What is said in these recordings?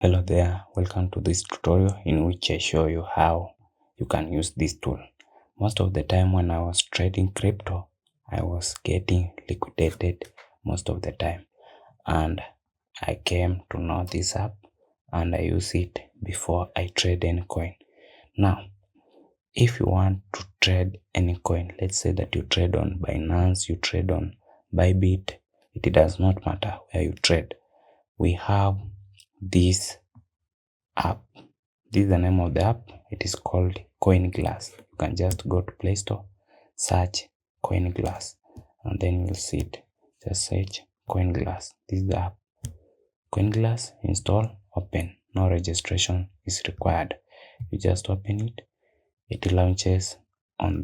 Hello there, welcome to this tutorial in which I show you how you can use this tool. Most of the time when I was trading crypto, I was getting liquidated most of the time, and I came to know this app and I use it before I trade any coin. Now, if you want to trade any coin, let's say that you trade on Binance, you trade on Bybit, it does not matter where you trade. We have this app. This is the name of the app. It is called Coinglass. You can just go to Play Store, search Coinglass, and then you'll see it. Just search Coinglass. This is the app. Coinglass, install, open. No registration is required. You just open it. It launches on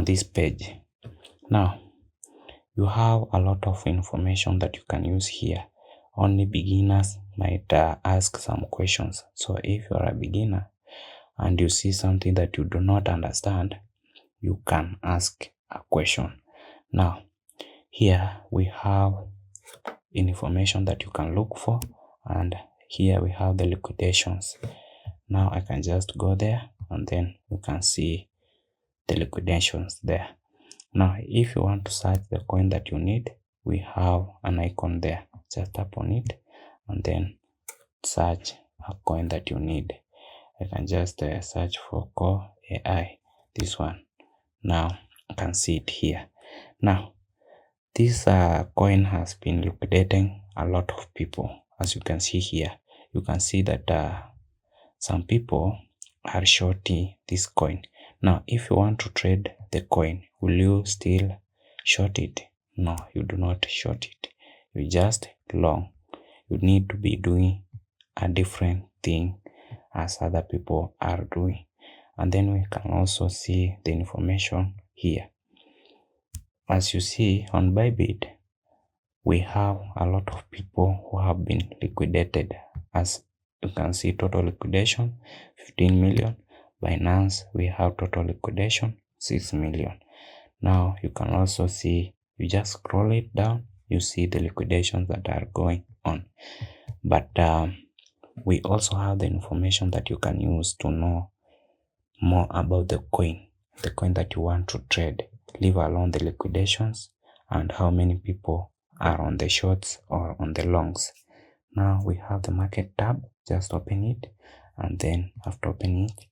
this page. Now, you have a lot of information that you can use here. Only beginners might ask some questions. So if you are a beginner and you see something that you do not understand, you can ask a question. Now, here we have information that you can look for, and here we have the liquidations. Now I can just go there and then you can see the liquidations there. Now, if you want to search the coin that you need, we have an icon there. Just tap on it and then search a coin that you need. I can just search for Core AI, this one. Now I can see it here. Now, this coin has been liquidating a lot of people. As you can see here, you can see that some people are shorting this coin. Now, if you want to trade the coin, will you still short it? No, you do not short it. You just long. You need to be doing a different thing as other people are doing. And then we can also see the information here. As you see on Bybit, we have a lot of people who have been liquidated. As you can see, total liquidation 15 million. Binance, we have total liquidation 6 million. Now you can also see, you just scroll it down, you see the liquidations that are going on. But we also have the information that you can use to know more about the coin that you want to trade, leave alone the liquidations and how many people are on the shorts or on the longs. Now we have the market tab. Just open it, and then after opening it,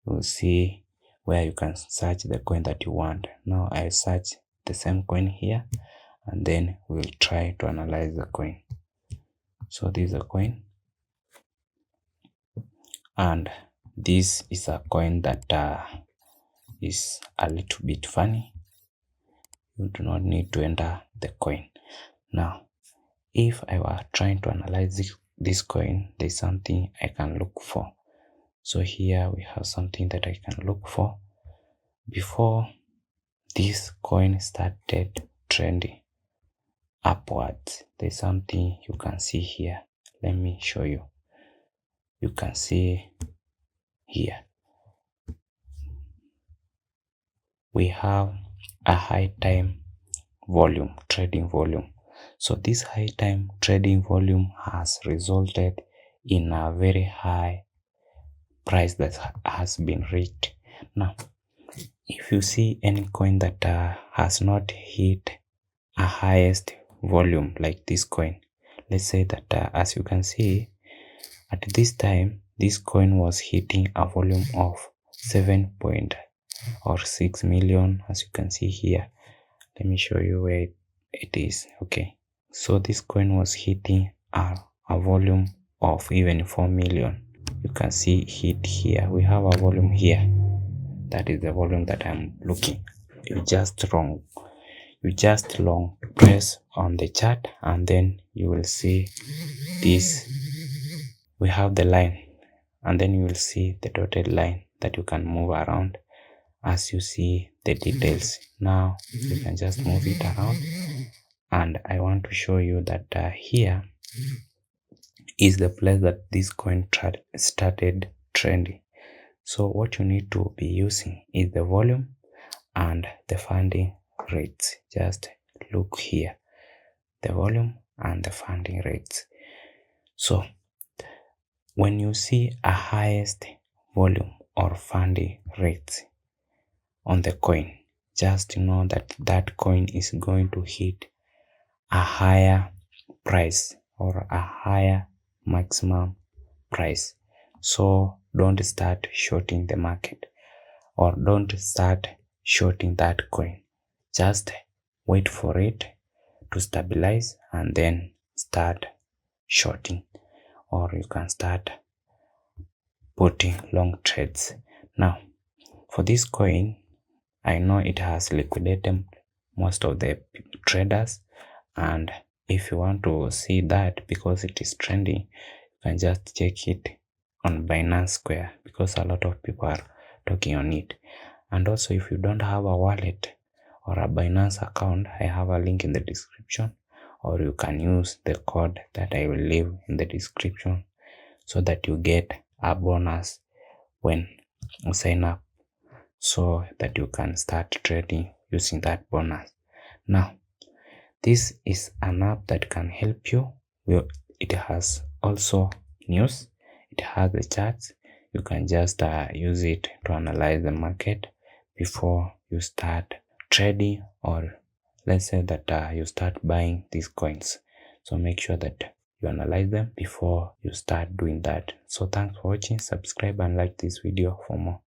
you'll see where you can search the coin that you want. Now I search the same coin here, and then we'll try to analyze the coin. So this is a coin, and this is a coin that is a little bit funny. You do not need to enter the coin. Now, if I were trying to analyze this coin, there's something I can look for. So here we have something that I can look for. Before this coin started trending upwards, there's something you can see here. Let me show you. You can see here we have a high time volume, trading volume. So this high time trading volume has resulted in a very high price that has been reached. Now, if you see any coin that has not hit a highest volume like this coin, let's say that as you can see, at this time, this coin was hitting a volume of 7.6 million, as you can see here. Let me show you where it is. Okay, so this coin was hitting a volume of even 4 million. You can see it here. We have a volume here. That is the volume that I'm looking. You just long press on the chart, and then you will see this. We have the line, and then you will see the dotted line that you can move around as you see the details. Now you can just move it around, and I want to show you that here is the place that this coin started trending. So what you need to be using is the volume and the funding rates. Just look here, the volume and the funding rates. So when you see a highest volume or funding rates on the coin, just know that that coin is going to hit a higher price or a higher maximum price. So don't start shorting the market or don't start shorting that coin. Just wait for it to stabilize and then start shorting, or you can start putting long trades. Now for this coin, I know it has liquidated most of the traders, and if you want to see that because it is trending, you can just check it on Binance Square because a lot of people are talking on it. And also, if you don't have a wallet or a Binance account, I have a link in the description, or you can use the code that I will leave in the description so that you get a bonus when you sign up, so that you can start trading using that bonus. Now, this is an app that can help you. It has also news, it has the charts. You can just use it to analyze the market before you start trading, or let's say that you start buying these coins. So make sure that you analyze them before you start doing that. So thanks for watching. Subscribe and like this video for more.